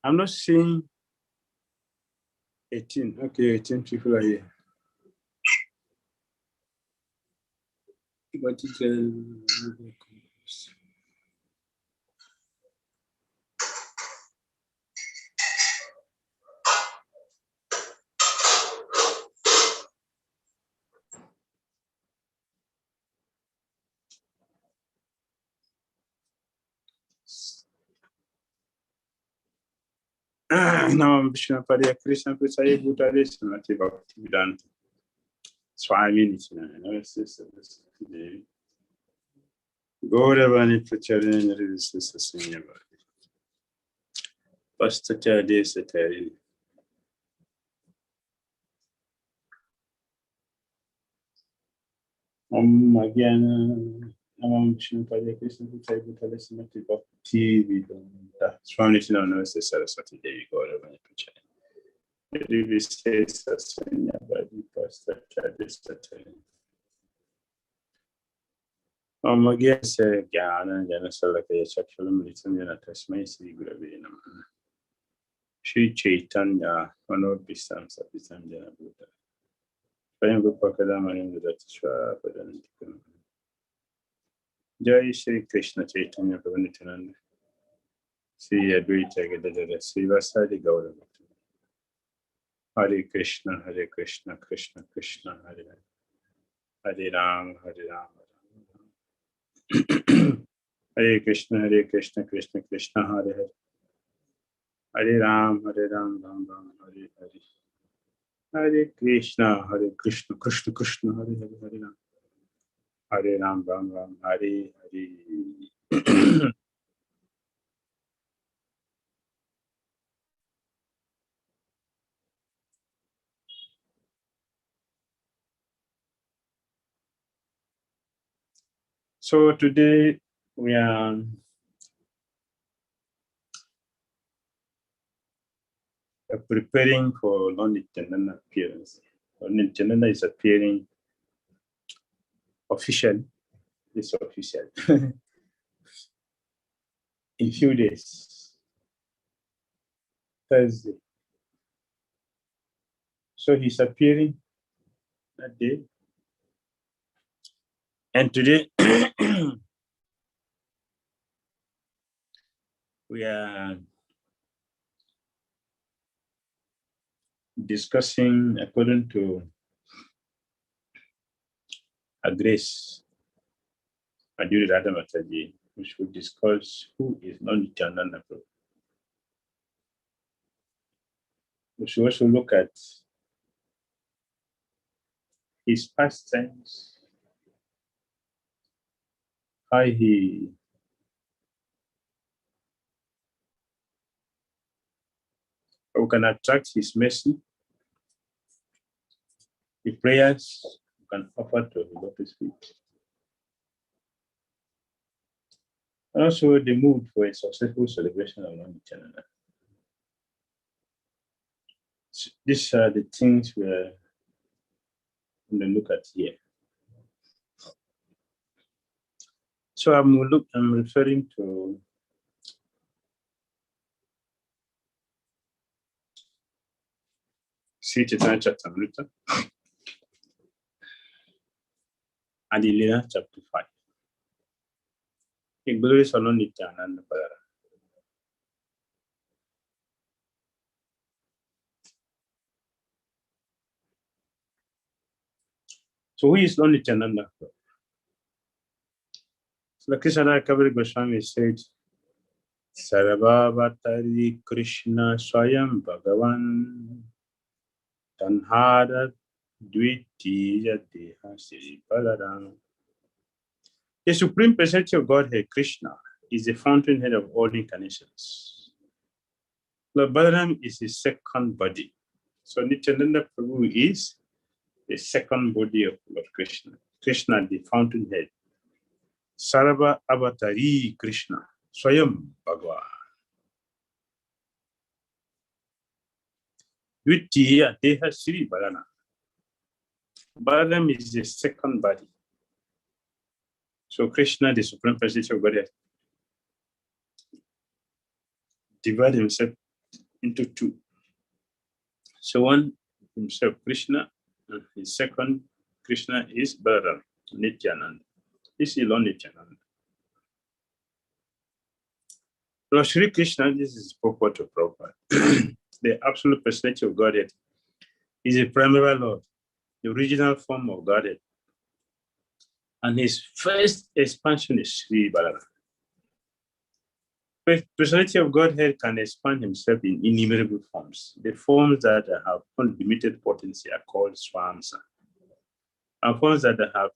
I'm not seeing 18. Okay, 18 people are here. But Now, Vishnu Padya Krishna Prasaya Bhutale Sanati Bhakti Dhira Swami Nityananda. Gauravani Pracharya Rivisa Sanyavadi. Pastacha Desatari. Again, Namam Vishnu Padya Krishna Prasaya Bhutale Sanati Bhakti Dhira Swami Nityananda Saraswati Devi Gauravani Pracharya. Rivisa Sanyavadi Pastacha Desatari. Again, say Gyana Jana Salakaya Chakshalam Nityananda Tasmai Sri Gurave Namah. Shri Chaitanya Manobhisam Sapisam Jana Buddha. Swayam Gopakadamanim Vidatishwa Padantikam. Jai Shri Krishna Chaitanya Prabhu Nityananda. Sri Advaita Gadadara Sri Vasadi Gaura. Hare Krishna, Krishna Krishna, Hare Hare. Hare Ram, Hare Krishna, Krishna Krishna, Hare Hare. Hare Ram, Ram Ram, Hare Hare. Hare Krishna, Krishna Krishna, Hare Hare, Hare Ram. Hare Ram, Ram Ram, Hare Hare. So today we are preparing for Lord Nityananda appearance. Lord Nityananda is appearing officially. It's official. In few days. Thursday. So he's appearing that day. And today we are discussing according to a grace, Dhira Damodara, which will discuss who is Nityananda. We should also look at his pastimes, how he can attract his mercy, the prayers you can offer to the Lotus feet, and also the mood for a successful celebration of Nityananda. These are the things we are going to look at here. So I'm referring to Sri Chaitanya Charitamrita and Leela chapter 5. In glory of Nityananda Padara. So who is Lord Nityananda? So the Krishna Kabir Goswami said, Sarvavatari Krishna Swayam Bhagavan Tanhara Dvitiya Deha Sri Balaram. The Supreme Personality of Godhead, Krishna, is the fountainhead of all incarnations. Lord Balaram is his second body. So Nityananda Prabhu is the second body of Lord Krishna. Krishna, the fountainhead. Sarva Avatari Krishna, Swayam Bhagavan. Dvitiya Deha Sri Balaram. Balaram is the second body. So Krishna, the Supreme Personality of Godhead, divided himself into two. So one himself, Krishna, and his second Krishna is Balaram, Nityananda. This is Lord Nityananda. Lord Sri Krishna, this is purport of Prabhupada. The absolute personality of Godhead is a primary Lord, the original form of Godhead. And his first expansion is Sri Balaram. The personality of Godhead can expand himself in innumerable forms. The forms that have unlimited potency are called Swamsa. And forms that have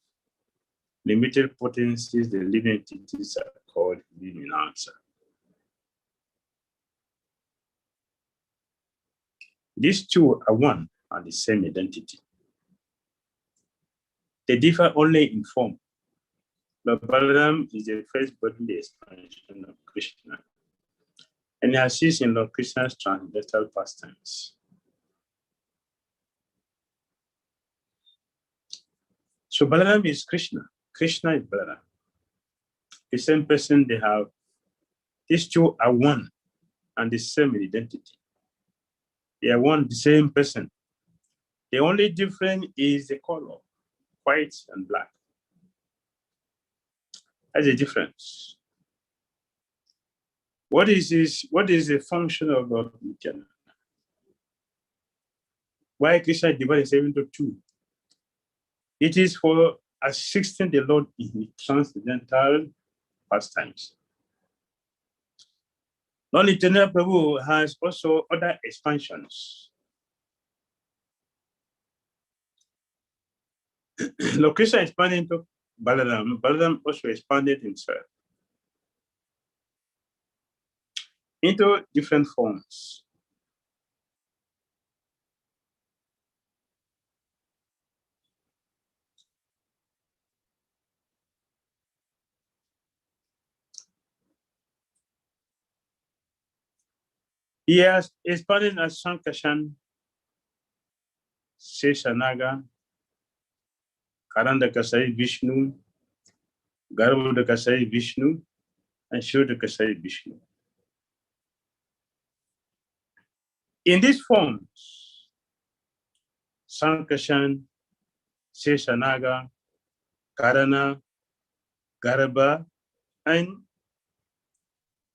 limited potencies, the living entities, are called Viminansa. These two are one and the same identity. They differ only in form. Lord Balaram is the first bodily expansion of Krishna, and he assists in Lord Krishna's transcendental pastimes. So Balaram is Krishna. Krishna is Balaram. The same person they have. These two are one and the same identity. They are one, the same person. The only difference is the color, white and black. That's the difference. What is the function of Lord Nityananda? Why Krishna divided into two? It is for assisting the Lord in transcendental pastimes. Lord Nityananda Prabhu has also other expansions. Lord Krishna expanded into Balaram. Balaram also expanded himself into different forms. He has expanded as Sankashan, Seshanaga, Karandakasai Vishnu, Garbhodakasai Vishnu, and Shodakasai Vishnu. In these forms, Sankashan, Seshanaga, Karana, Garba, and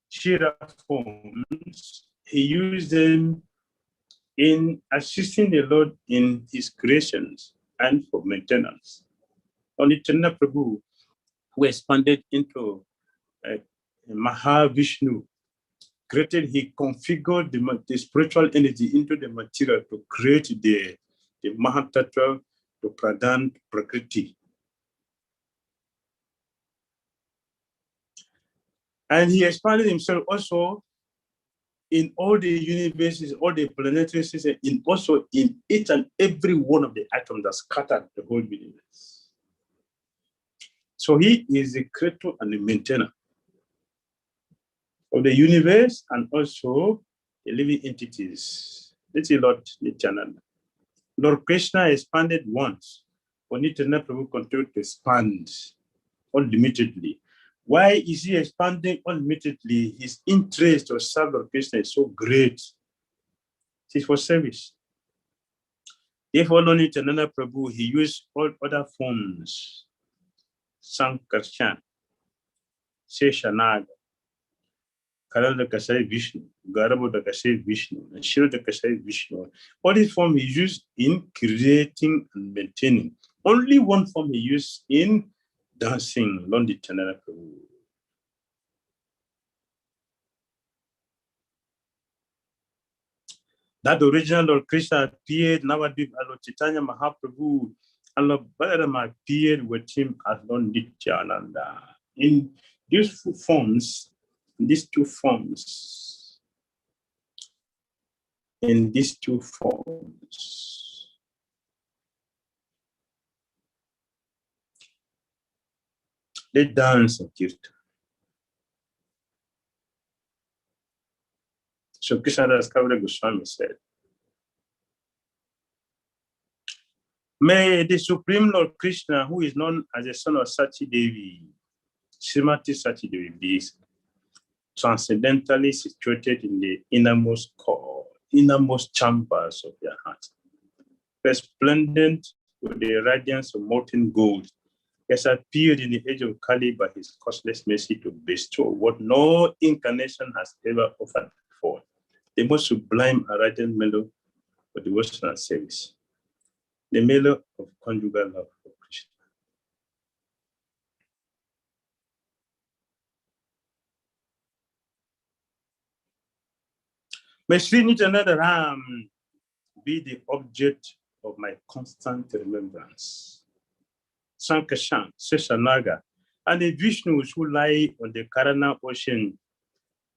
Shira forms, he used them in assisting the Lord in his creations and for maintenance. On Nityananda Prabhu, who expanded into Mahavishnu, he configured the spiritual energy into the material to create the Mahatattva, to Pradhan Prakriti. And he expanded himself also in all the universes, all the planetary systems, and also in each and every one of the atoms that scattered the whole universe. So he is the creator and the maintainer of the universe and also the living entities. Let's see Lord Nityananda. Lord Krishna expanded once, but Nityananda Prabhu continued to expand unlimitedly. Why is he expanding unlimitedly? His interest to serve Lord Krishna is so great. It is for service. Therefore, Lord Nityananda Prabhu, he used all other forms. Sankarshan, Seshanaga, Karandakasai Vishnu, Garbhodakasai Vishnu, and Shirodakasai Vishnu. All these forms he used in creating and maintaining. Only one form he used in dancing, Lord Nityananda Prabhu. That original Lord Krishna appeared, Navadvip as Lord Chaitanya Mahaprabhu, and Lord Balaram appeared with him as Lord Nityananda. In these forms, these two forms, they dance and kirtan. So Krishnadas Kaviraj Goswami said, may the Supreme Lord Krishna, who is known as the son of Sati Devi, Srimati Sati Devi, be transcendentally situated in the innermost core innermost chambers of their hearts. Resplendent with the radiance of molten gold, has appeared in the age of Kali by his costless mercy to bestow what no incarnation has ever offered before, the most sublime and radiant mellow for devotional service, the mellow of conjugal love for Krishna. May Sri Nityananda Ram be the object of my constant remembrance. Sankashan, Seshanaga, and the Vishnus who lie on the Karana Ocean,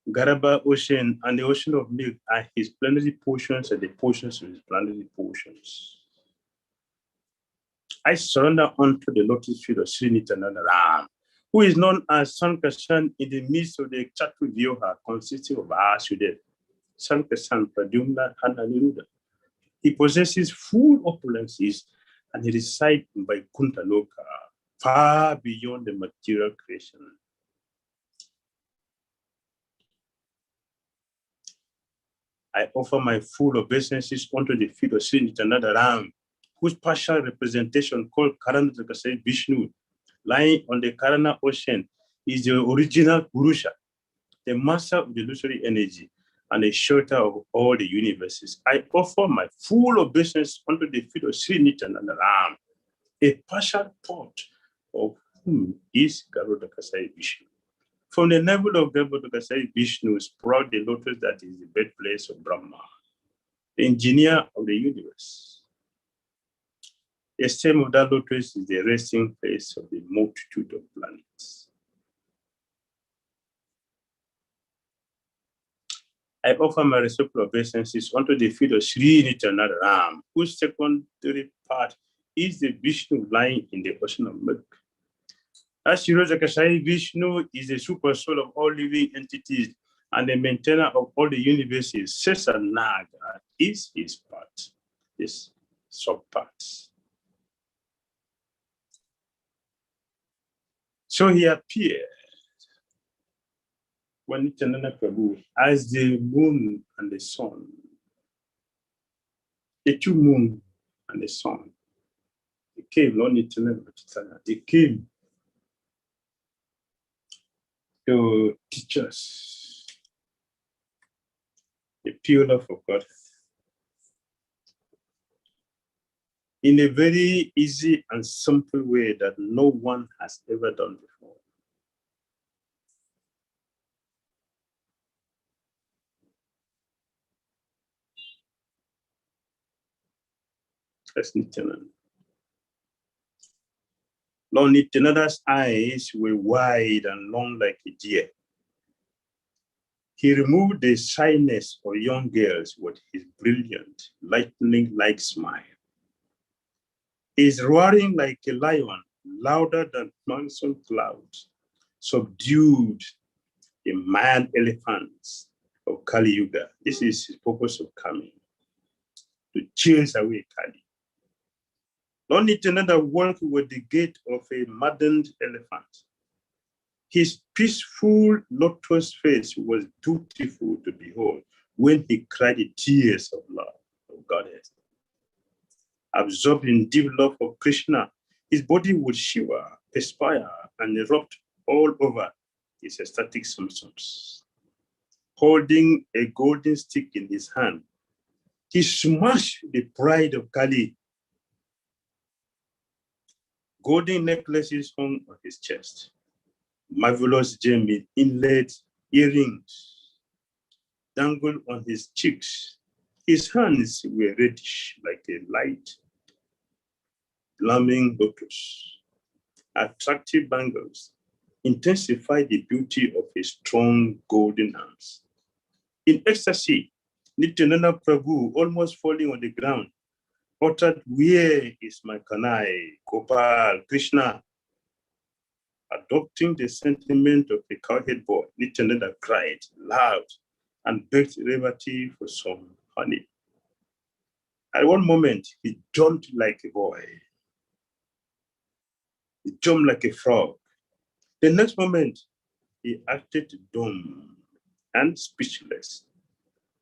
Garaba Ocean, and the Ocean of Milk are his plenary portions and the portions of his plenary portions. I surrender unto the lotus feet of Sri Nityananda Ram, who is known as Sankashan in the midst of the Chatu Vyoha, consisting of Asudev, Sankashan, Pradyumna, and Aniruddha. He possesses full opulences and he resides in Vaikuntha Loka, far beyond the material creation. I offer my full obeisances unto the feet of Sri Nityananda Ram, whose partial representation called Karanataka Vishnu, lying on the Karana Ocean, is the original Purusha, the master of the illusory energy, and the shelter of all the universes. I offer my full obeisance unto the feet of Sri Nityananda Ram, a partial part of whom is Garudakasai Vishnu. From the level of Garudakasai Vishnu sprout the lotus that is the birthplace of Brahma, the engineer of the universe. The stem of that lotus is the resting place of the multitude of planets. I offer my reciprocal obeisances unto the feet of Sri Nityananda Ram, whose secondary part is the Vishnu lying in the ocean of milk. As Shirojakasai, Vishnu is the super soul of all living entities and the maintainer of all the universes. Sesa Naga is his part, his sub-parts. So he appeared when Nityananda Prabhu as the moon and the sun, the two moon and the sun. They came, not Nityananda, but they came to teach us the pure love of God in a very easy and simple way that no one has ever done before. That's Nityananda. Lord Nityananda's eyes were wide and long like a deer. He removed the shyness of young girls with his brilliant, lightning-like smile. He is roaring like a lion, louder than monsoon clouds, subdued the mad elephants of Kali Yuga. This is his purpose of coming, to chase away Kali. Lord Nityananda walked with the gait of a maddened elephant. His peaceful lotus face was beautiful to behold when he cried the tears of love of Godhead. Absorbed in deep love for Krishna, his body would shiver, perspire, and erupt all over his ecstatic symptoms. Holding a golden stick in his hand, he smashed the pride of Kali. Golden necklaces hung on his chest. Marvelous gem inlaid earrings dangled on his cheeks. His hands were reddish like a light, flaming lotus. Attractive bangles intensified the beauty of his strong golden arms. In ecstasy, Nityananda Prabhu, almost falling on the ground, uttered, "Where is my Kanai, Gopal, Krishna?" Adopting the sentiment of a cowhead boy, Nityananda cried loud and begged Revati for some honey. At one moment, he jumped like a boy. He jumped like a frog. The next moment, he acted dumb and speechless.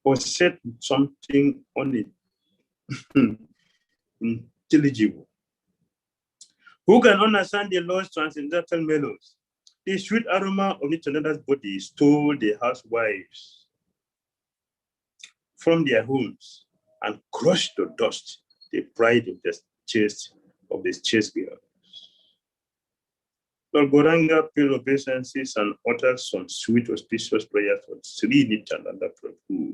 or said something unintelligible. Who can understand the Lord's transcendental melodies? The sweet aroma of Nityananda's body stole the housewives from their homes and crushed to dust the pride of the chaste girl. Lord Gauranga paid obeisances and uttered some sweet auspicious prayers for Sri Nityananda Prabhu.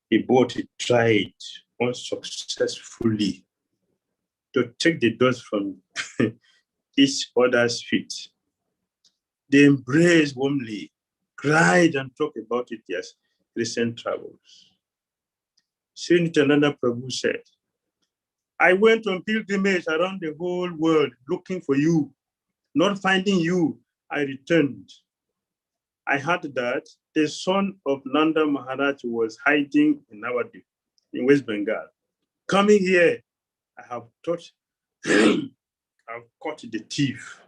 He tried unsuccessfully to take the dust from each other's feet. They embraced warmly, cried and talked about it as recent travels. Sri Nityananda Prabhu said, I went on pilgrimage around the whole world looking for you. Not finding you, I returned. I heard that the son of Nanda Maharaj was hiding in Navadip, in West Bengal. Coming here, I have thought I've caught the thief.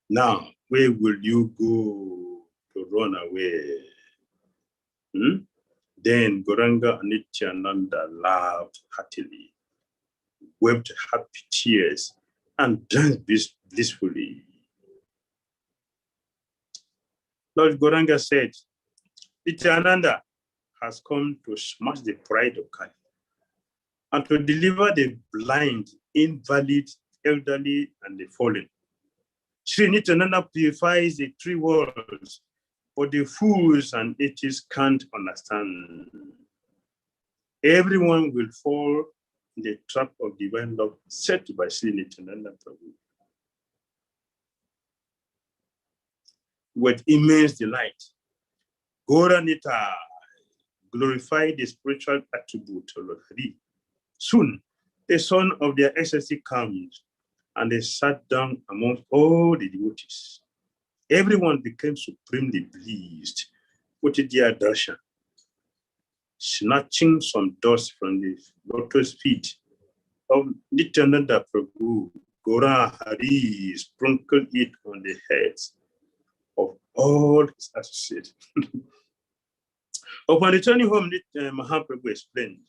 Now, where will you go to run away? Then Gauranga and Nityananda laughed heartily, wept happy tears, and danced blissfully. Lord Gauranga said, Nityananda has come to smash the pride of Kali and to deliver the blind, invalid, elderly, and the fallen. Sri Nityananda purifies the three worlds, but the fools and atheists can't understand. Everyone will fall in the trap of divine love set by Sri Nityananda Prabhu. With immense delight, Gaura glorified the spiritual attribute of Lord Hari. Soon, the son of their ecstasy comes, and they sat down amongst all the devotees. Everyone became supremely pleased with their darshan. Snatching some dust from the lotus feet of Nityananda Prabhu, Gaura Hari sprinkled it on the heads of all his associates. Upon returning home, Mahaprabhu explained,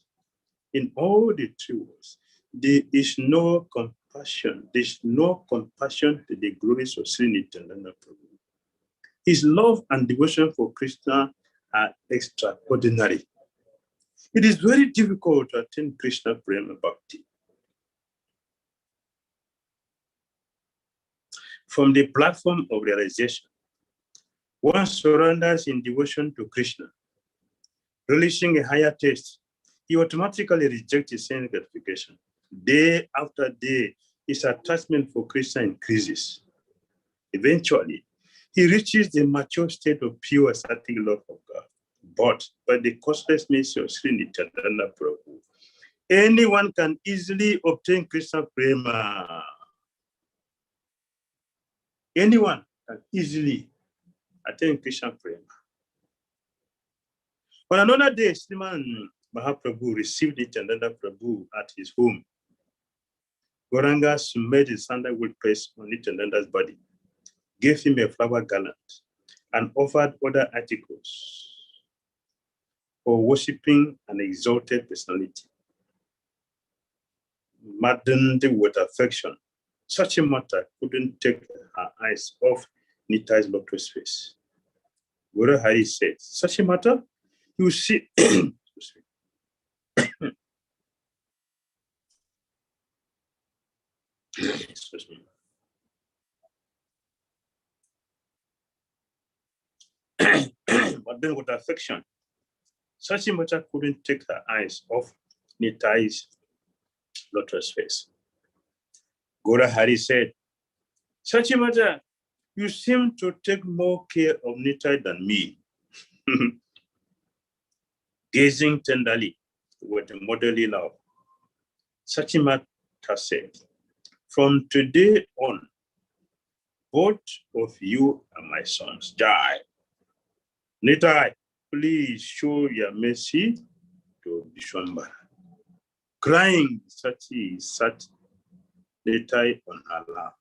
in all the three worlds, there is no compassion. There is no compassion to the glories of Sri Nityananda Prabhu. His love and devotion for Krishna are extraordinary. It is very difficult to attain Krishna Prema Bhakti. From the platform of realization, one surrenders in devotion to Krishna, relishing a higher taste. He automatically rejects his sense gratification. Day after day, his attachment for Krishna increases. Eventually, he reaches the mature state of pure ecstatic love of God. But by the causeless mercy of Sri Nityananda Prabhu, anyone can easily obtain Krishna Prema. Anyone can easily attain Krishna Prema. On another day, Sriman Mahaprabhu received Nityananda Prabhu at his home. Gauranga smeared his sandalwood paste on Nityananda's body, gave him a flower garland, and offered other articles for worshipping an exalted personality. Maddened with affection, such a matter couldn't take her eyes off Nitai's lotus face. Guru Hari said, such a matter? You see, excuse me. But then with affection, such a matter couldn't take her eyes off Nitai's lotus face. Guru Hari said, such a matter, you seem to take more care of Nitai than me. Gazing tenderly with a motherly love, Sachimata said, from today on, both of you are my sons. Jai. Nitai, please show your mercy to Vishwambara. Crying, Sachi sat Nitai on her lap.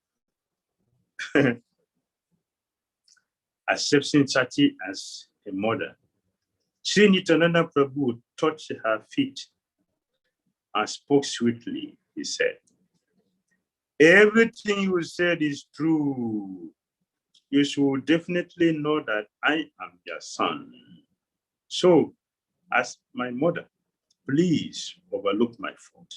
accepting Sati as a mother. Sri Nityananda Prabhu touched her feet and spoke sweetly. He said, everything you said is true. You should definitely know that I am your son. So, as my mother, please overlook my fault.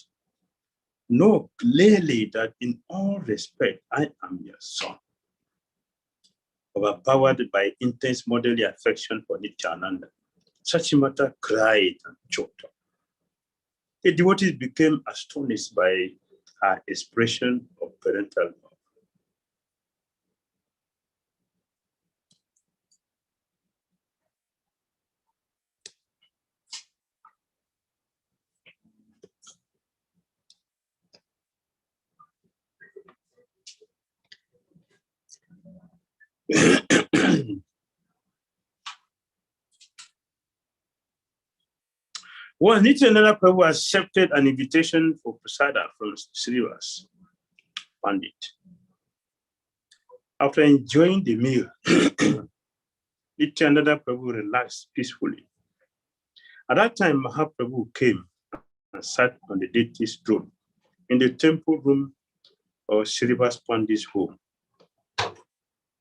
Know clearly that in all respect, I am your son. Overpowered by intense motherly affection for Nityananda, Sachimata cried and choked up. The devotees became astonished by her expression of parental love. Well, Nityananda Prabhu accepted an invitation for prasada from Srivas Pandit. After enjoying the meal, Nityananda Prabhu relaxed peacefully. At that time, Mahaprabhu came and sat on the deity's throne in the temple room of Srivas Pandit's home.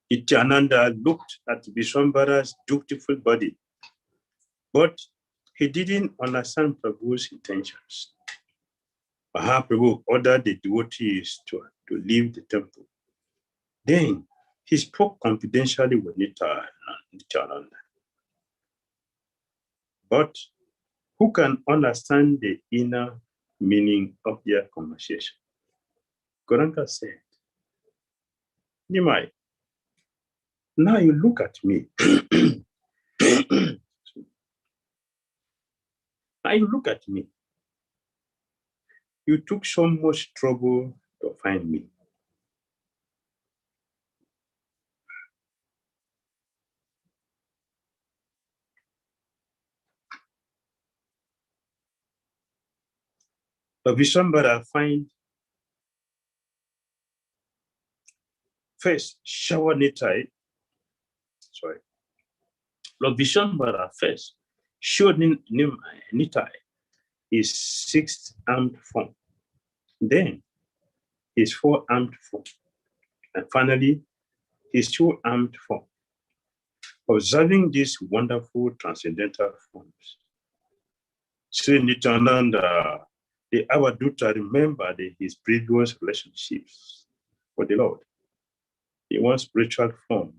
Nityananda looked at Vishwambara's beautiful body, but he didn't understand Prabhu's intentions. Mahaprabhu ordered the devotees to leave the temple. Then he spoke confidentially with Nityananda. But who can understand the inner meaning of their conversation? Goranga said, Nimai, now you look at me. Now you look at me. You took so much trouble to find me. But Vishwambara find first shower Nitai. Sorry. Lord Vishwambara first showed Nitai his six-armed form, then his four-armed form, and finally his two-armed form. Observing these wonderful transcendental forms, Sri Nityananda, the Avaduta, remembered his previous relationships with the Lord. In one spiritual form,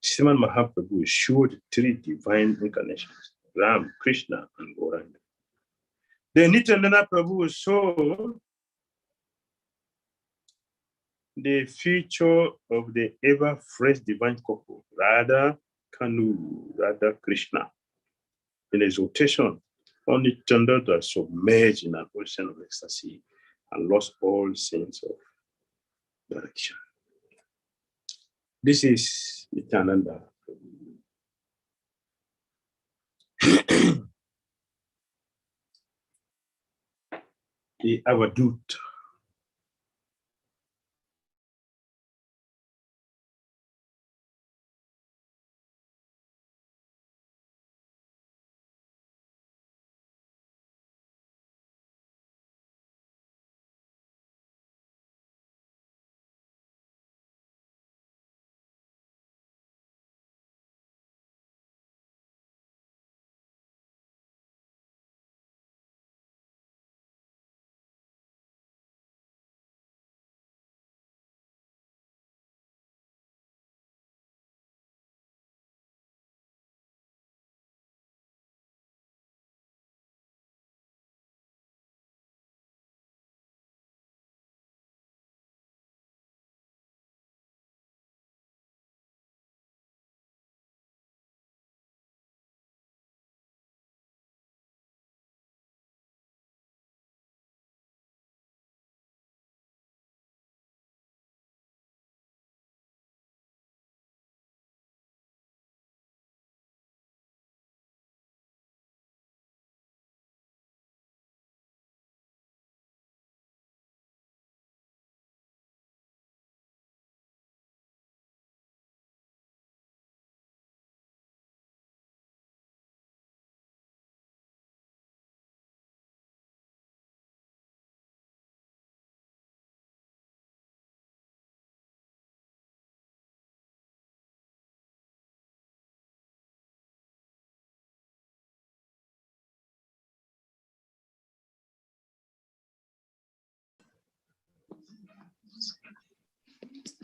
Sriman Mahaprabhu showed three divine incarnations, Ram, Krishna, and Gauranga. Then Nityananda Prabhu saw the future of the ever-fresh divine couple, Radha Krishna. In exaltation, only Nityananda submerged in an ocean of ecstasy and lost all sense of direction. This is Nityananda. The Avadut.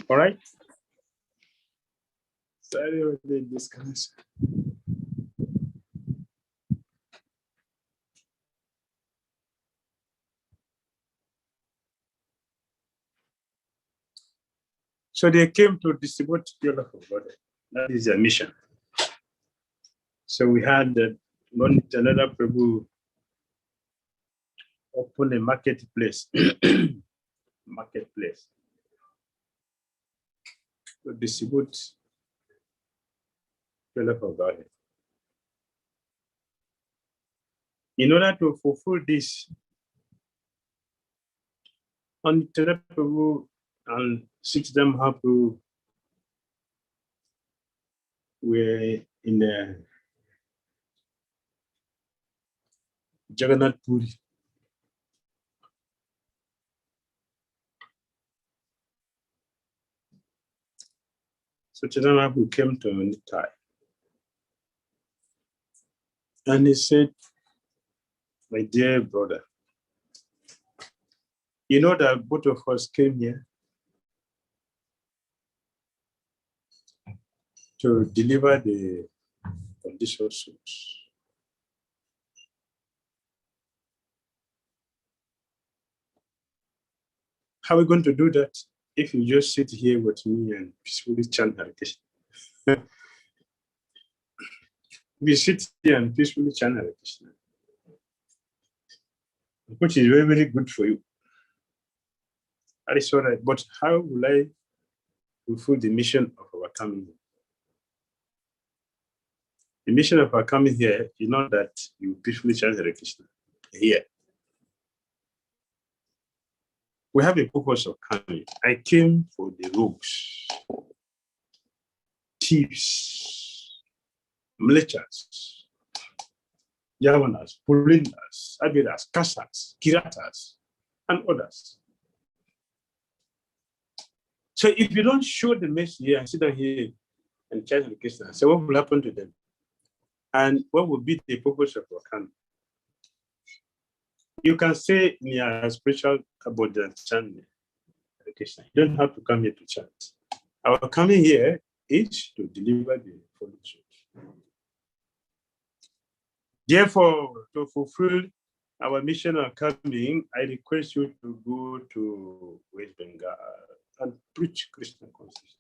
All right? Sorry for the disconnection. So they came to distribute the love of God. That is their mission. So we had Nityananda Prabhu open a marketplace. Marketplace. To distribute the love of God. In order to fulfill this, Nityananda Prabhu and 6 Mahaprabhu were in Jagannath Puri. So Chaitanya Mahaprabhu came to Nitai and he said, my dear brother, you know that both of us came here to deliver the conditioned souls. How are we going to do that if you just sit here with me and peacefully chant Hare Krishna? We sit here and peacefully chant Hare Krishna, which is very, very good for you. That is all right. But how will I fulfill the mission of our coming here? The mission of our coming here is not that you peacefully chant Hare Krishna here. We have a purpose of coming. I came for the rogues, thieves, mlechas, Yavanas, Pulindas, Abidas, Kasaks, Kiratas, and others. So if you don't show the message here and sit down here and chant Hare Krishna, so what will happen to them? And what will be the purpose of our coming? You can say in your spiritual about the chant Hare Krishna. You don't have to come here to chant. Our coming here is to deliver the fallen souls. Therefore, to fulfill our mission of coming, I request you to go to West Bengal and preach Krishna consciousness.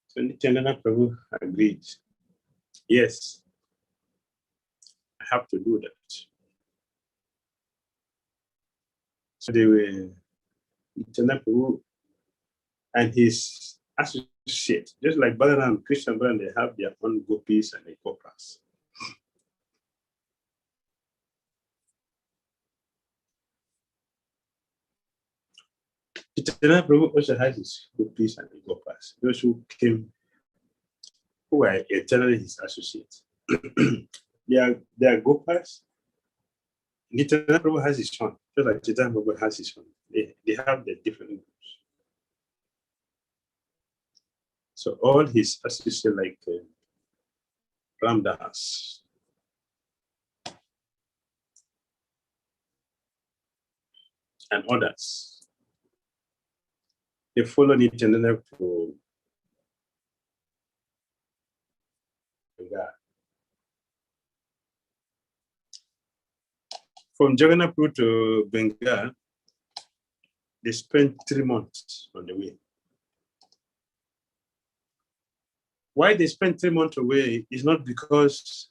So Nityananda Prabhu agreed. Yes, I have to do that. So they were Nityananda Prabhu and his associate, just like Balaram and Krishna Balaram, they have their own gopis and gopas. Nityananda Prabhu also has his gopis and gopas, those who came, who are eternally his associates. They are gopas. Nityananda Prabhu has his own, just like Chaitanya Prabhu has his own. They have the different groups. So all his associates like Ramdas, and others, they follow Nityananda to Bengal. From Jagannath to Bengal, they spent 3 months on the way. Why they spent 3 months away is not because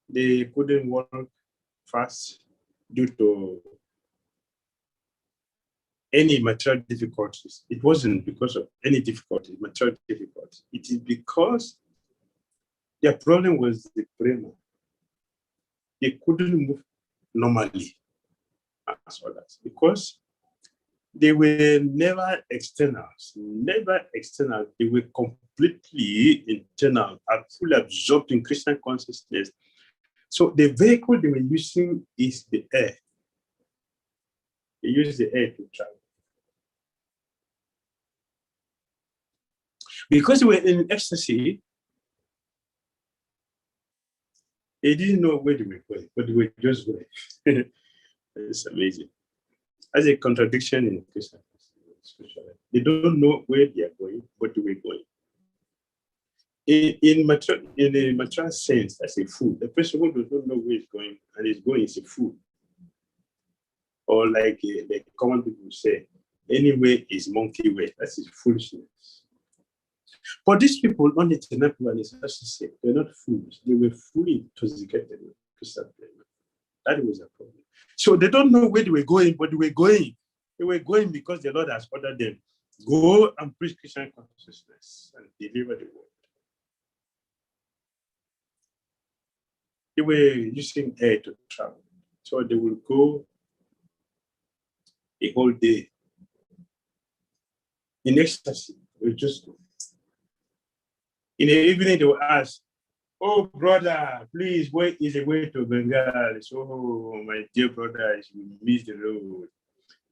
they couldn't work fast due to any material difficulties. It wasn't because of any difficulty, material difficulty. It is because their problem was the prema. They couldn't move normally as others because they were never externals, They were completely internal and fully absorbed in Krishna consciousness. So the vehicle they were using is the air. They use the air to travel. Because they were in ecstasy, They didn't know where they were going, but they were just going. It's amazing. As a contradiction in Christian scripture. They don't know where they are going, but they were going. In a material sense, as a fool, the person who does not know where he's going and is going is a fool. Or like common people say, anyway is monkey way. That's his foolishness. But these people, on the Nityananda and his associate, they're not fools. They were fully intoxicated with Christian flavor. That was a problem. So they don't know where they were going, but they were going. They were going because the Lord has ordered them. Go and preach Christian consciousness and deliver the word. They were using air to travel. So they will go a whole day in ecstasy. They will just go. In the evening, they will ask, oh, brother, please, where is the way to Bengal? So, oh, my dear brothers, you missed the road.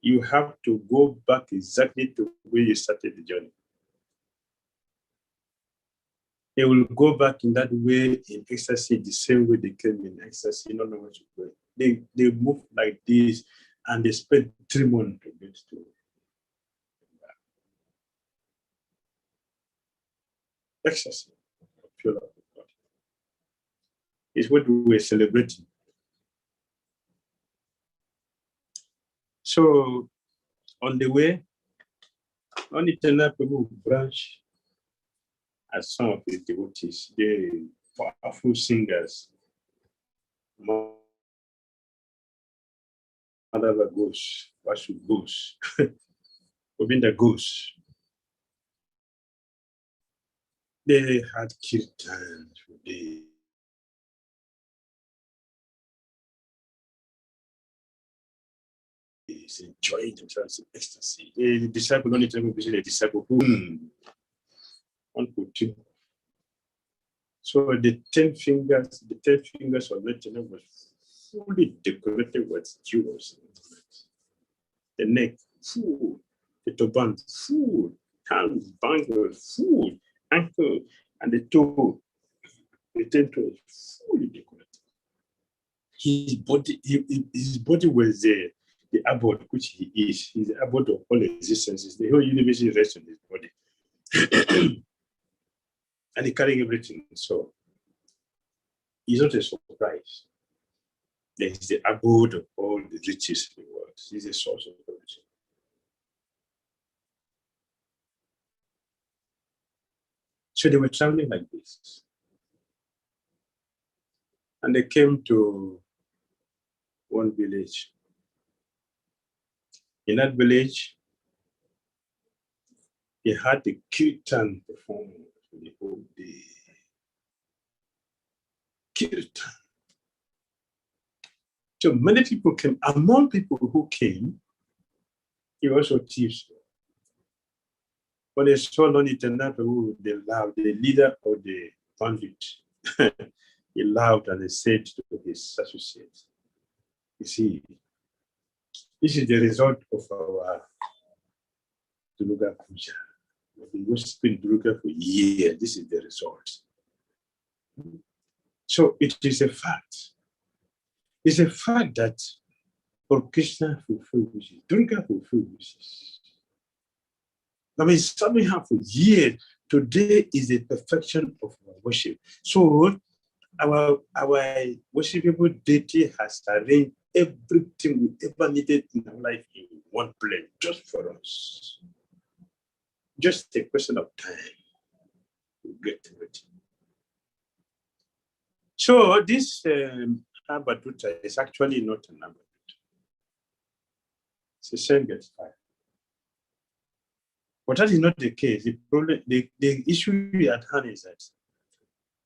You have to go back exactly to where you started the journey. They will go back in that way in ecstasy, the same way they came in ecstasy, not know what to go. They move like this, and they spend 3 months to get to ecstasy. Pure love of God. It's what we were celebrating. So, on the way, only 10 people branch as some of the devotees, the powerful singers. Madhava Ghosh, Vasu Ghosh, Govinda Ghosh. They had kirtan for days. Enjoying themselves in ecstasy. The disciple only time visit a disciple who So the 10 fingers of Nityananda was fully decorated with jewels. The neck, full. The turban, full. Hands, bangles, full. Ankle, and the toe, the 10 toes, fully decorated. His body was the abode which he is. He's the abode of all existences. The whole universe rests on his body. And he carrying everything. So it's not a surprise. There is the abode of all the riches in the world. He's the source of everything. So they were traveling like this. And they came to one village. In that village, they had the kirtan performed for the whole day. Kirtan. So many people came. Among people who came, he also thieves. But they saw Nityananda who they loved, the leader of the bandit. He laughed and he said to his associates, you see, this is the result of our Durga Puja. We've been worshiping Durga for years. This is the result. So it is a fact. It's a fact that for Krishna fulfills wishes, Durga fulfills wishes. I mean, somehow for years, today is the perfection of our worship. So our worshipable deity has arranged everything we ever needed in our life in one place, just for us. Just a question of time to get to it. So this Abhatuta is actually not an Abhatuta. It's a Senghet fire. But that is not the case. The problem, the issue at hand is that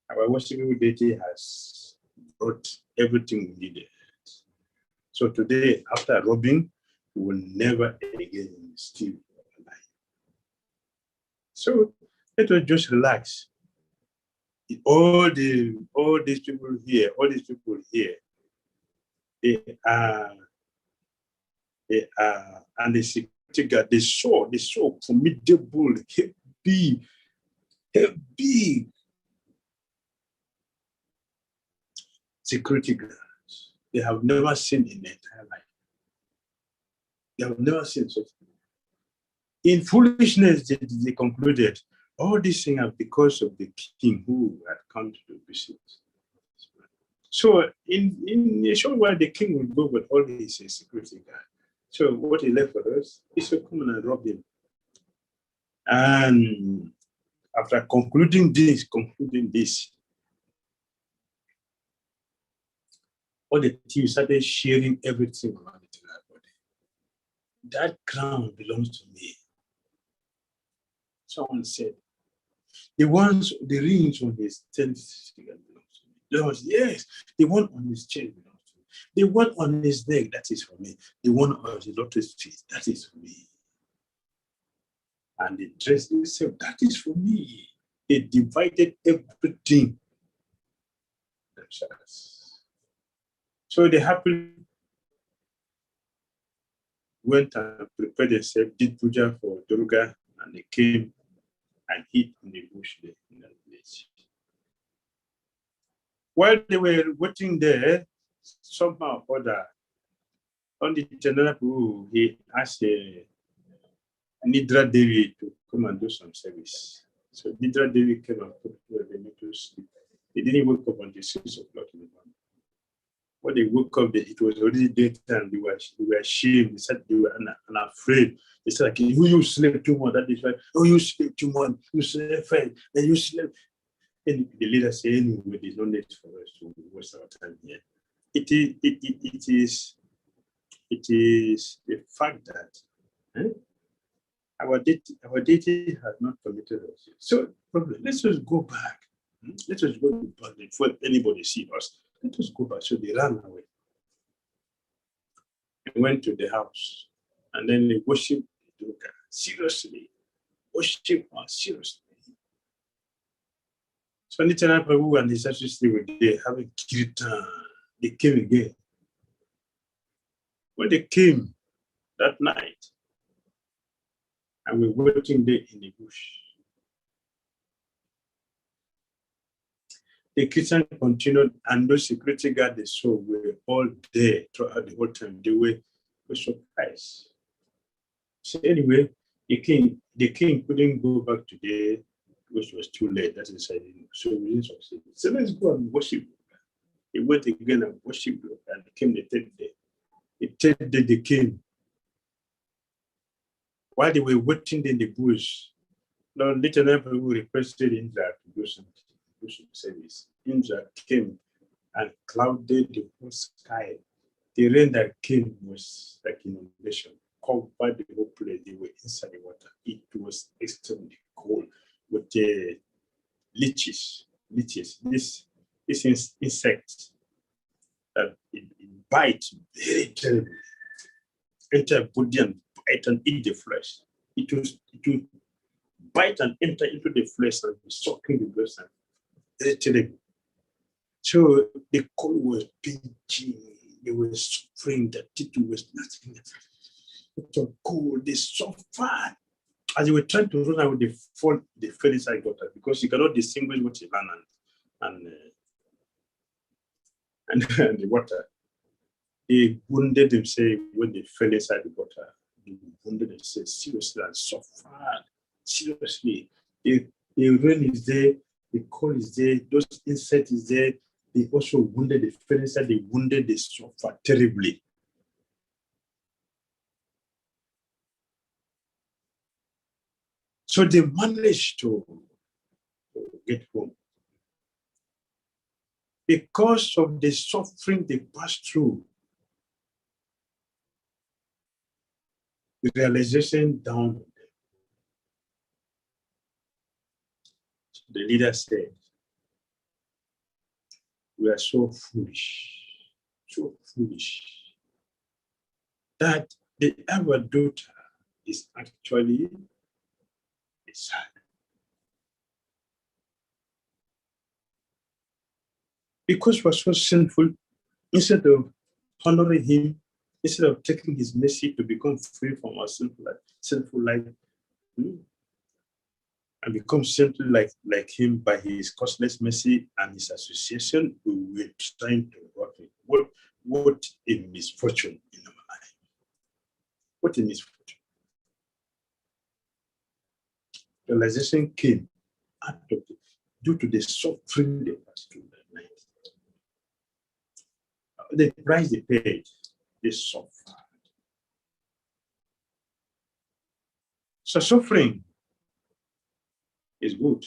our worshipable deity has brought everything we needed. So today, after robbing, we will never again steal alive. So let us just relax. All these people here, they are, and the security guard, they so formidable, heavy. security guards. They have never seen in their entire life. They have never seen such. In foolishness, they concluded, all these things are because of the king who had come to visit. So in a short while, the king will go with all his security guard. So what he left for us is to come and rob him. And after concluding this, all the thieves started sharing everything around the body. That crown belongs to me. Someone said, the rings on his tent belongs to me. Yes, the one on his chain belongs to me. The one on his neck, that is for me. The one on his lotus feet, that is for me. And they dressed themselves, that is for me. They divided everything themselves. So they happily went and prepared themselves, did puja for Durga, and they came and hid in the bush there in that village. While they were waiting there, somehow or other, on the Nityananda, he asked Dhira Devi to come and do some service. So Dhira Devi came and put them to sleep. They didn't wake up until 6 o'clock in the morning. When they woke up, it was already daytime. They were ashamed. They said they were afraid. They said, like, you slept too much. That is right. Oh, you slept too much. You slept fine. Then you slept. And the leader said, anyway, there's no need for us to waste our time here. It is the fact that our deity has not permitted us. So let's just go back. Let's just go back before anybody sees us. Let us go back. So they ran away. They went to the house and then they worshiped Durga seriously. Worship her seriously. So Nityananda Prabhu and his associates were there having kirtan. They came again. When they came that night, and we were waiting there in the bush, the Christian continued, and those security guards they saw were all there throughout the whole time. They were surprised. So anyway, the king couldn't go back today because it was too late. That is, so we didn't succeed. So let's go and worship. They went again and worshiped, and came the third day. The third day they came. While they were waiting in the bush, Lord Nityananda Prabhu requested Indra to do some service. Indra came and clouded the whole sky. The rain that came was like inundation, covered the whole place. They were inside the water. It was extremely cold with the leeches. This insect that it bites very terribly. Enter body and bite and eat the flesh. It will bite and enter into the flesh and sucking the blood. Very terrible. So the cold was pinching. They were suffering. The teeth was nothing. It was cold. They suffered. As they were trying to run away, they fell inside water because you cannot distinguish what is land and the water. They wounded themselves when they fell inside the water. They wounded themselves seriously and suffered seriously. The rain is there, the cold is there, those insects is there. They also wounded, they fell inside, they wounded, they suffered terribly. So they managed to get home. Because of the suffering they passed through, the realization down on them. So the leader said, we are so foolish, that the elder daughter is actually a son. Because we're so sinful, instead of honoring him, instead of taking his mercy to become free from our sinful life, and become simply like him by his costless mercy and his association, we were trying to work with. What a misfortune in our life. What a misfortune. Realization came out of it due to the suffering they passed through that night. The price they paid, they suffered. So suffering is good.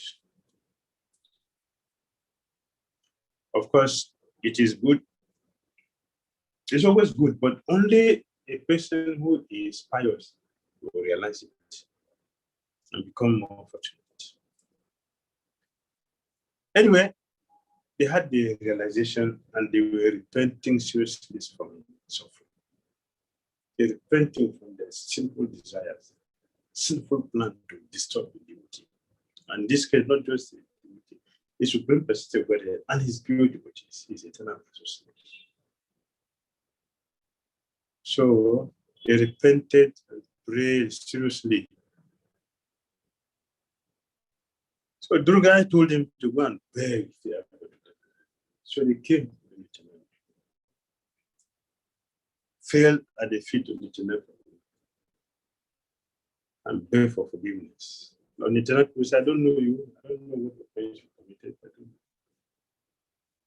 Of course, it is good. It's always good, but only a person who is pious will realize it and become more fortunate. Anyway, they had the realization and they were repenting seriously from suffering. They repenting from their sinful desires, sinful plan to distort the divinity. And this case, not just the divinity, the Supreme Personality of Godhead and his pure devotees, his eternal associates. So they repented and prayed seriously. So Durga told him to go and beg. So they came to Nityananda, fell at the feet of Nityananda and begged for forgiveness. Now Nityananda said, I don't know you, I don't know what offense you committed.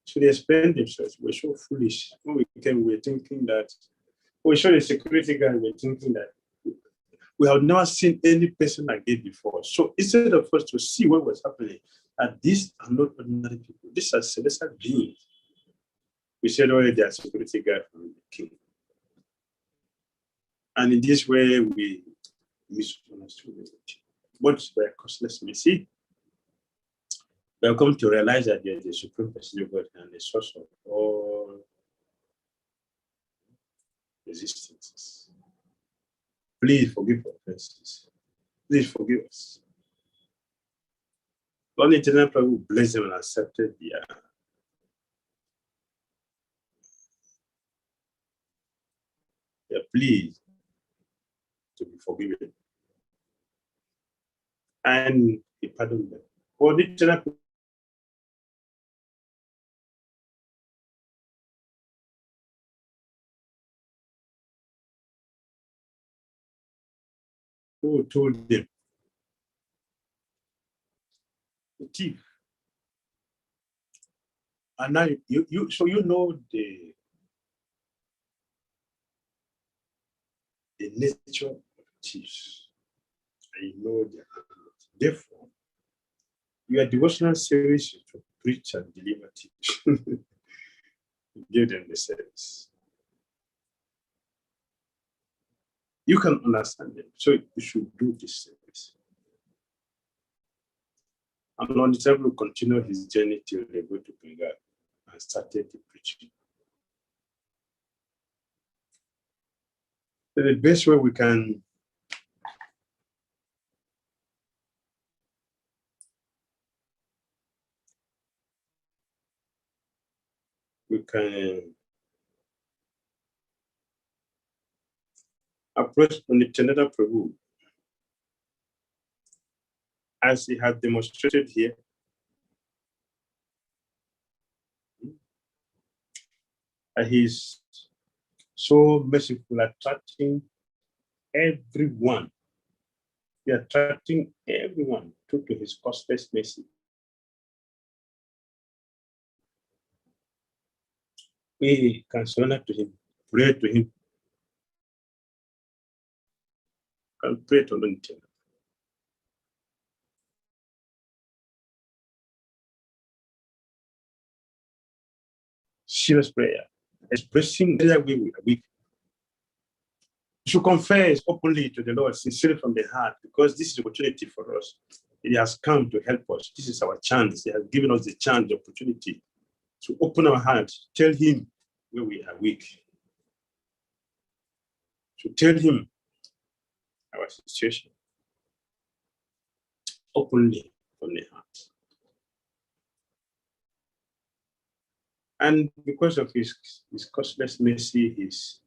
So they explained themselves. We're so foolish. When we came, we were thinking that, we showed the security guard, we were thinking that we have never seen any person like this before. So instead of us to see what was happening, and these are not ordinary people, these are celestial beings. We said already they are security guard from the king. And in this way, we misunderstood it. But by costless mercy, we have come to realize that there is the Supreme Personality of God and the source of all existences. Please forgive our offenses. Please forgive us. Lord Eternal Prabhu bless them and accepted their plea to be forgiven. And he pardoned them. For the Eternal Prabhu, who told them, the thief. And now so you know the nature of thieves. And you know their habit. Therefore, your devotional service is to preach and deliver thieves. Give them the service. You can understand them, so you should do this service. And Lord Eternal will continue his journey till they go to Bengal and started the preaching. So the best way we can approach Nityananda Prabhu as he had demonstrated here. And he's so merciful, attracting everyone. He attracting everyone to his costless mercy. We can surrender to him, pray to him, can pray to Nityananda. Serious prayer, expressing that we are weak. You should confess openly to the Lord, sincerely from the heart, because this is an opportunity for us. He has come to help us. This is our chance. He has given us the chance, the opportunity to open our hearts, tell him where we are weak, to tell him our situation openly from the heart. And because of his costless mercy, his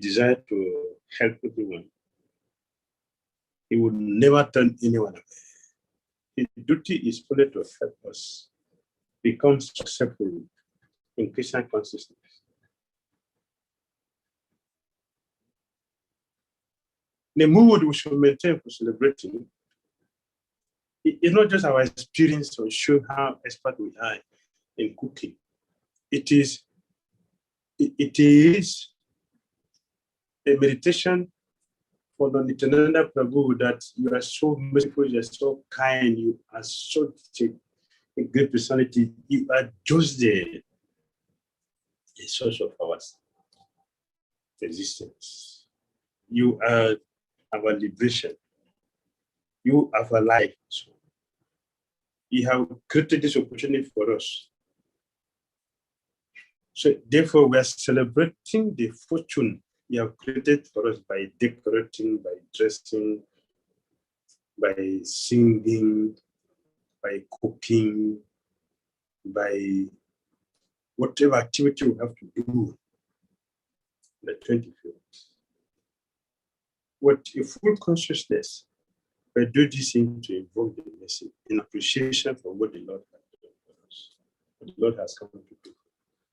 desire to help everyone, he would never turn anyone away. his duty is only to help us become successful in Christian consciousness. The mood we should maintain for celebrating is not just our experience to show how expert we are in cooking. It is a meditation for the Nityananda Prabhu that you are so merciful, you are so kind, you are such a great personality. You are just the source of our existence. You are our liberation. You are our life. So you have created this opportunity for us. So therefore, we are celebrating the fortune you have created for us by decorating, by dressing, by singing, by cooking, by whatever activity we have to do the 25th. What a full consciousness, we do this thing to invoke the message in appreciation for what the Lord has done for us, what the Lord has come to do,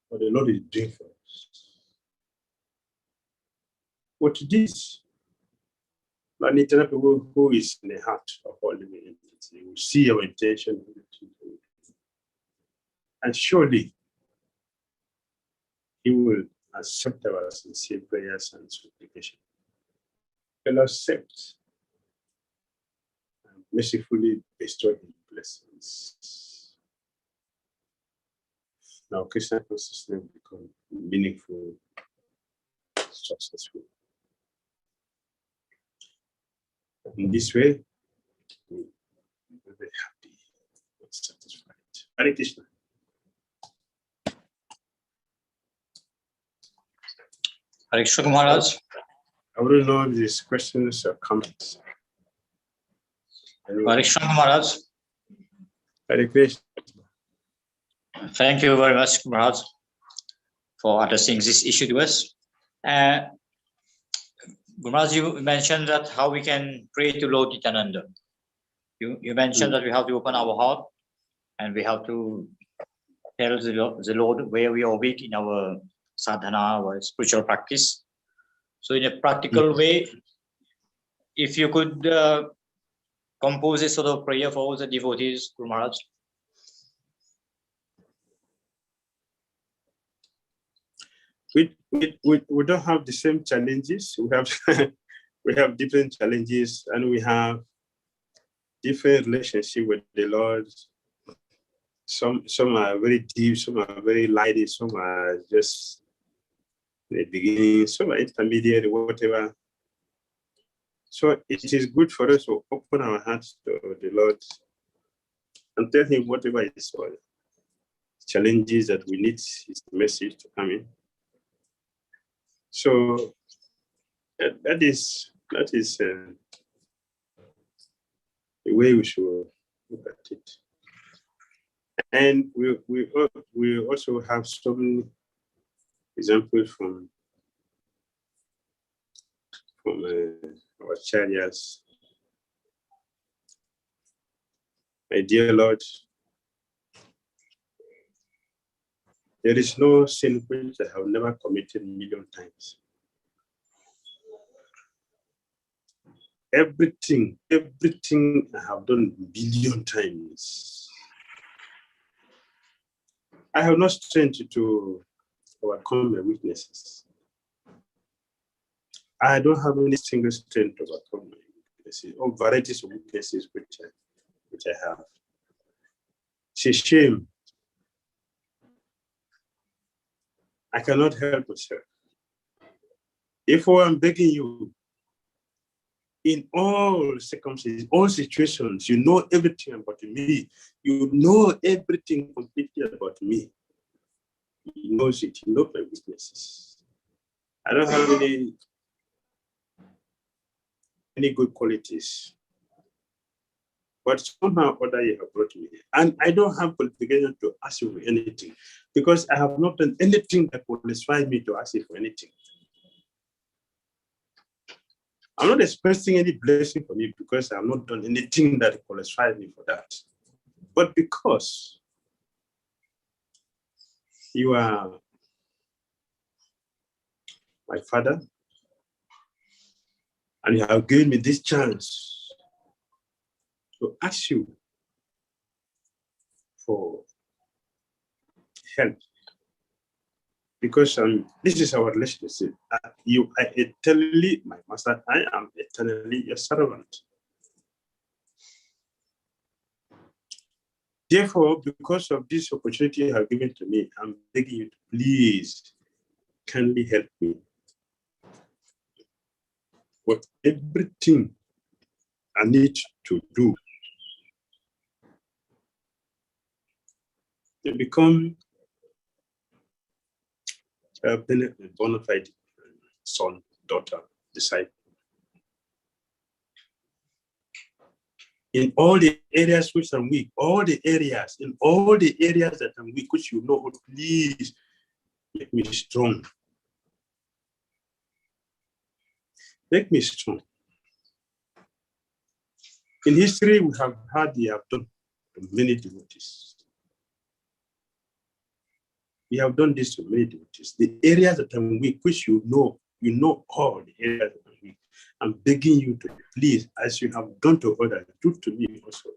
what the Lord is doing for us. What this, who is in the heart of all living entities, will see our intention, and surely He will accept our sincere prayers and supplication. He will accept and mercifully bestow His blessings. Now, Christian consciousness will become meaningful, successful. In this way, we'll be very happy and satisfied. Hare Krishna. Hare Krishna Maharaj. I wouldn't know if these questions or comments. Hare Krishna Maharaj. Hare Krishna. Thank you very much, Maharaj, for addressing this issue to us. Maharaj, you mentioned that how we can pray to Lord Nityananda. You mentioned that we have to open our heart and we have to tell the Lord where we are weak in our sadhana, our spiritual practice. So in a practical way, if you could compose a sort of prayer for all the devotees, Guru Maharaj. We don't have the same challenges. We have we have different challenges, and we have different relationship with the Lord. Some are very deep, some are very light, some are just in the beginning, some are intermediate, whatever. So it is good for us to open our hearts to the Lord and tell Him whatever is our challenges that we need His message to come in. So that is the way we should look at it. And we also have some examples from our acharyas. My dear Lord, there is no sin which I have never committed 1,000,000 times. Everything I have done 1,000,000,000 times. I have not strength to overcome my weaknesses. I don't have any single strength to overcome my weaknesses, or varieties of weaknesses which I have. It's a shame. I cannot help myself. Therefore, I'm begging you, in all circumstances, all situations, you know everything about me. You know everything completely about me. He knows it. He knows my weaknesses. I don't have any good qualities. But somehow or other you have brought me. And I don't have qualification to ask you for anything, because I have not done anything that qualifies me to ask you for anything. I'm not expecting any blessing from you because I've not done anything that qualifies me for that. But because you are my father, and you have given me this chance to ask you for help. Because this is our relationship. You are eternally my master. I am eternally your servant. Therefore, because of this opportunity you have given to me, I'm begging you to please kindly help me with everything I need to do to become a bona fide son, daughter, disciple. In all the areas which I'm weak, in all the areas that I'm weak, which you know, please make me strong. Make me strong. In history, we have had the abdon to many devotees. We have done this to many devotees. The areas that I'm weak, which you know all the areas that I'm weak. I'm begging you to please, as you have done to others, do to me also.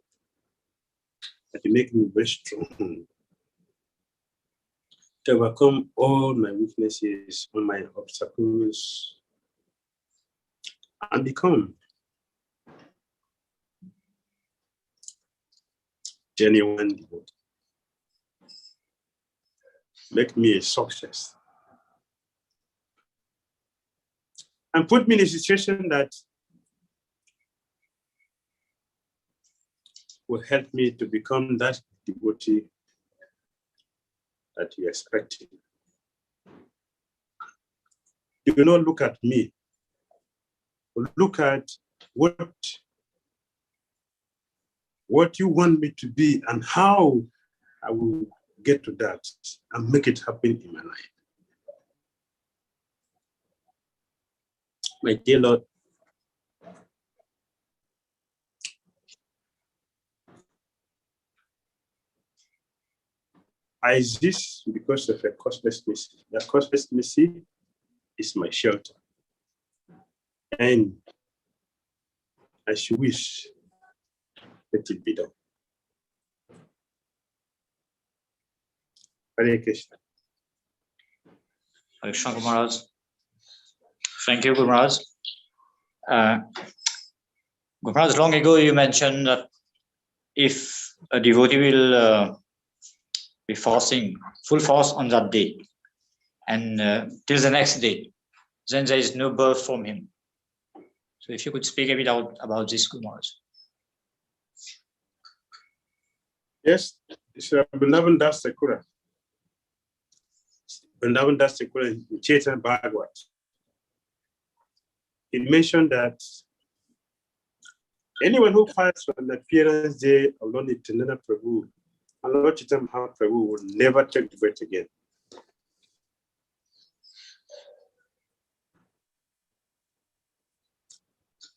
That you make me very strong to overcome all my weaknesses, all my obstacles, and become genuine devotee. Make me a success. And put me in a situation that will help me to become that devotee that you expect. You will not look at me. Look at what you want me to be and how I will get to that and make it happen in my life. My dear Lord, I exist because of a costless mercy. That costless mercy is my shelter. And I should wish let it be done. Hare Krishna. Hare Krishna, Guru Maharaj. Thank you, Guru Maharaj. Guru Maharaj, long ago you mentioned that if a devotee will be fasting, full fast on that day, and till the next day, then there is no birth from him. So if you could speak a bit about this, Guru Maharaj. Yes, it's Vrindavan Das Thakura. Vrindavan Das Thakura in Chaitanya Bhagavat. He mentioned that anyone who fasts on the appearance day of Lord Nityananda Prabhu and Lord Chaitanya Mahaprabhu will never take the breath again.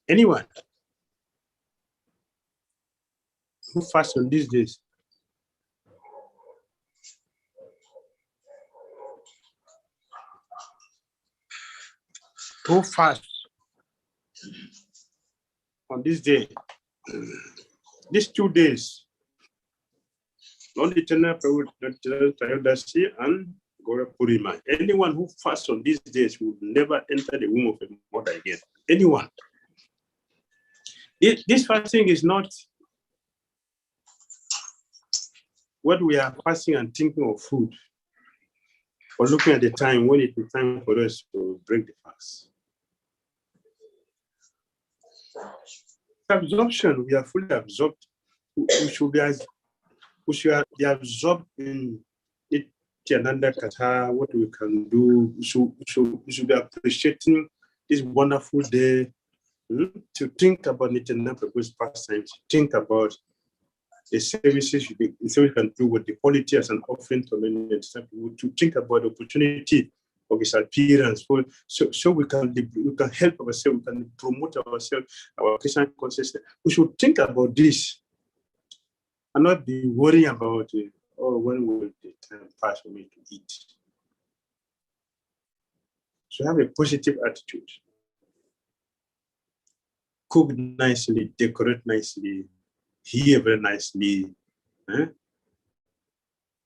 Anyone who fasts on these days on this day, these 2 days, Lord Nityananda Prabhu and Gaura Purima. Anyone who fasts on these days will never enter the womb of a mother again. Anyone. This fasting is not what we are fasting and thinking of food or looking at the time when it is time for us to break the fast. Absorption, we are fully absorbed. We should be absorbed in Nityananda Katha, what we can do. We should be appreciating this wonderful day, to think about Nityananda Prabhu's pastimes, to think about the services we can do with the quality as an offering to many, to think about the opportunity of his appearance, so we can help ourselves, we can promote ourselves, our Krishna consciousness. We should think about this and not be worrying about when will the time pass for me to eat. So have a positive attitude. Cook nicely, decorate nicely, hear very nicely.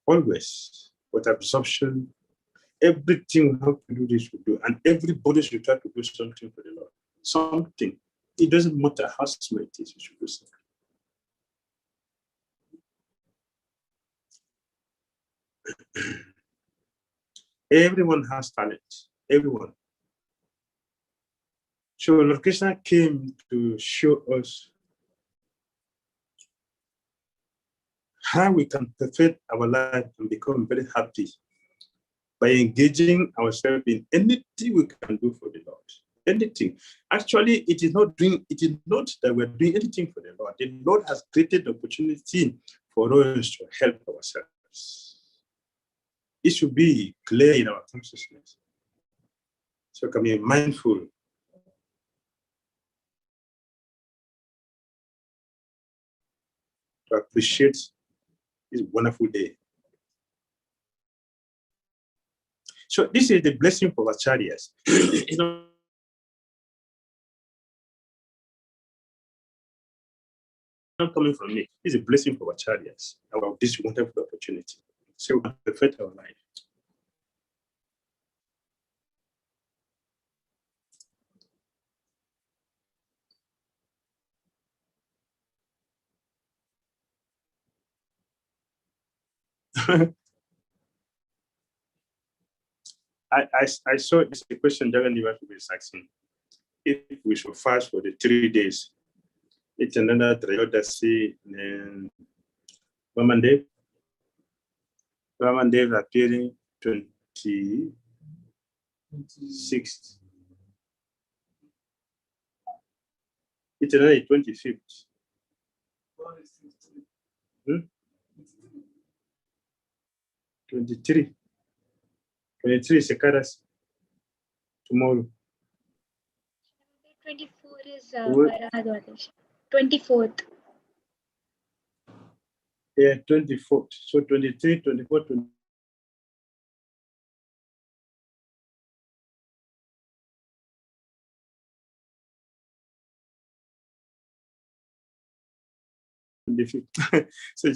Always with absorption, everything we have to do this, we do, and everybody should try to do something for the Lord. Something. It doesn't matter how small it is, you should do something. Everyone has talent. Everyone. So Lord Krishna came to show us how we can perfect our life and become very happy by engaging ourselves in anything we can do for the Lord. Anything. Actually, it is not that we're doing anything for the Lord. The Lord has created the opportunity for us to help ourselves. It should be clear in our consciousness. So we can be mindful. To appreciate this wonderful day. So this is the blessing for acharyas. It's not coming from me. It's a blessing for acharyas about this wonderful opportunity. So we can perfect our life. I saw this question Jagannath was asking if we should fast for the 3 days. It's another Trayodasi and Vamandev. Vamandev appearing 26th. It's another 25th. 23. 23 is Ekadas. Tomorrow. 24 is Varadwadashi. 24th. Yeah, 24th. So 23, 24, 25th. So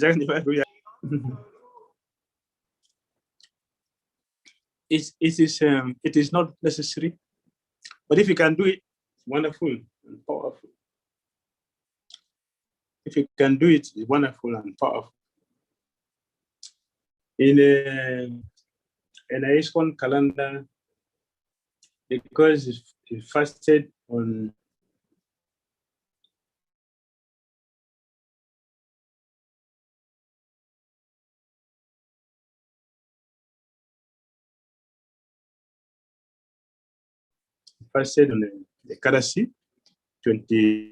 it is not necessary, but if you can do it, it's wonderful and powerful. If you can do it, it's wonderful and powerful. In a ISKCON calendar, because it fasted on the Kadasi 20.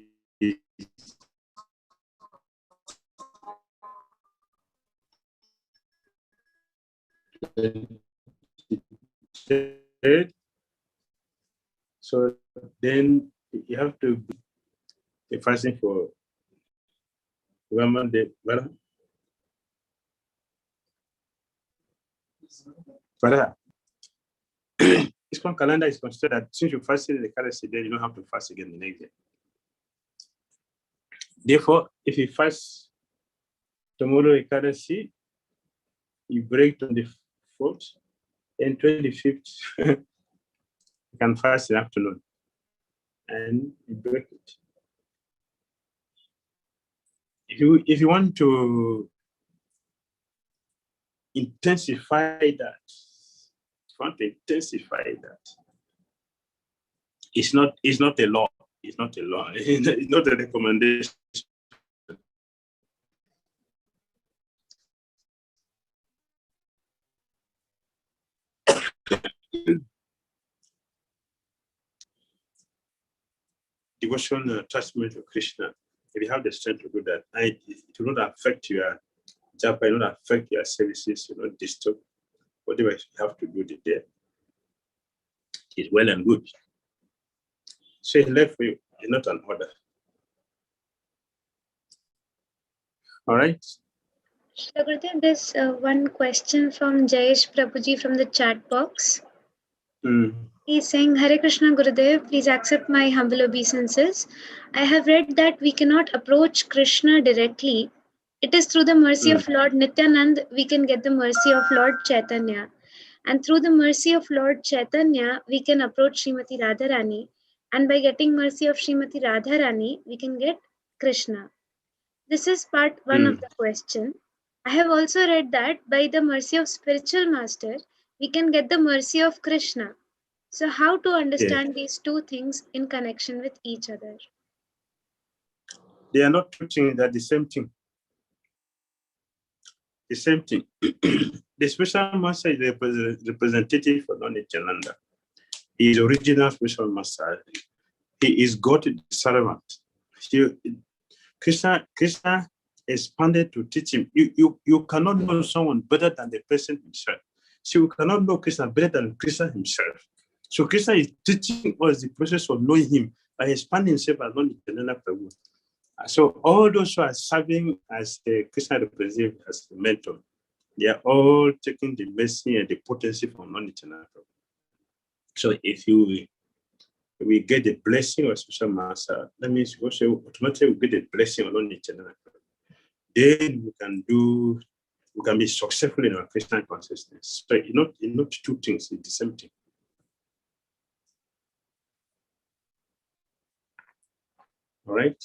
So then you have to be fasting for Vamandev. ISKCON calendar is considered that since you fasted the Kadasi day, you don't have to fast again the next day. Therefore, if you fast tomorrow Ekadasi, you break 24th and 25th, you can fast in the afternoon and you break it. If you want to intensify that, it's not a law. It's not a law. It's not a recommendation. Devotional attachment to Krishna. If you have the strength to do that, it will not affect your japa, it will not affect your services, it will not disturb whatever you have to do the day. is well and good. So he left for you, it's not an order. All right. Srila Gurudev, there's one question from Jayesh Prabhuji from the chat box. He's saying, Hare Krishna Gurudev, please accept my humble obeisances. I have read that we cannot approach Krishna directly. It is through the mercy of Lord Nityananda we can get the mercy of Lord Chaitanya. And through the mercy of Lord Chaitanya, we can approach Srimati Radharani. And by getting mercy of Srimati Radharani, we can get Krishna. This is part one of the question. I have also read that by the mercy of spiritual master, we can get the mercy of Krishna. So how to understand these two things in connection with each other? They are not two things, they're the same thing. The same thing. The special master is the representative for Nityananda. He is original special master. He is God the servant. Krishna expanded to teach him. You cannot know someone better than the person himself. So you cannot know Krishna better than Krishna himself. So Krishna is teaching us the process of knowing him by expanding himself as Nityananda Prabhu. So all those who are serving as the Krishna representative, as the mentor, they are all taking the mercy and the potency from Nityananda Prabhu. So if we get the blessing of special master, that means we also automatically get the blessing of Nityananda Prabhu. Then we can be successful in our Christian consciousness. So it's not two things, it's the same thing. All right.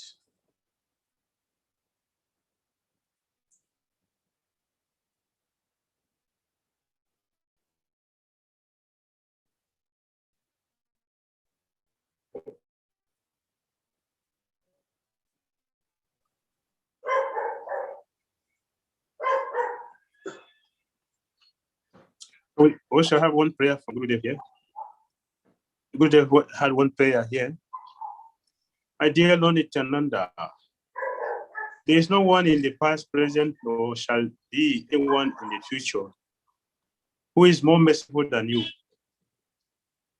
We also have one prayer from Gurudev here. Gurudev had one prayer here. My dear Lord Nityananda, there is no one in the past, present, or shall be anyone in the future who is more merciful than you.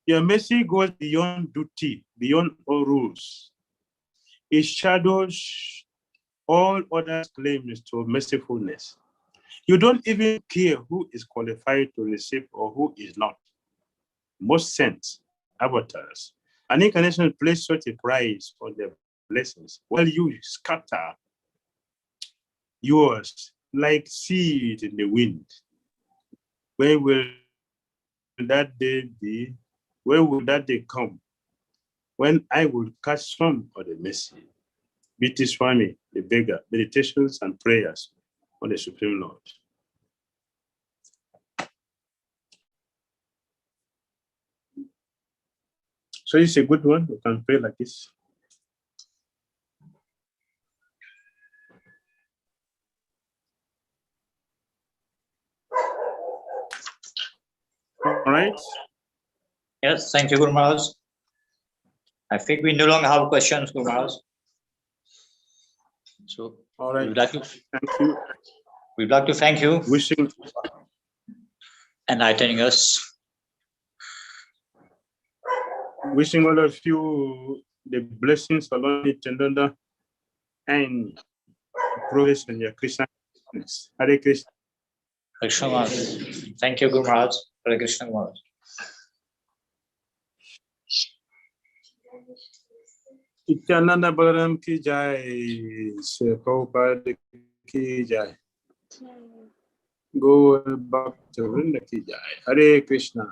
Your mercy goes beyond duty, beyond all rules. It shadows all other claims to mercifulness. You don't even care who is qualified to receive or who is not. Most saints, avatars, and incarnation place such a price on their blessings, while you scatter yours like seed in the wind. When will that day be? When will that day come? When I will catch some of the mercy. Bhakti Swami, the beggar, meditations and prayers on the Supreme Lord. So it's a good one. We can pray like this. All right. Yes, thank you, Guru Maharaj. I think we no longer have questions, Guru Maharaj. So, all right. We'd like to thank you. Wishing enlightening us. Wishing all of you the blessings of Lord Nityananda and progress in your Krishna. Hare Krishna. Krishna Maharaj. Thank you, Guru Maharaj. Hare Krishna Maharaj. Nityananda Balaram ki jai, Prabhupada ki jai, Gaur Bhakta Vrinda ki jai. Hare Krishna.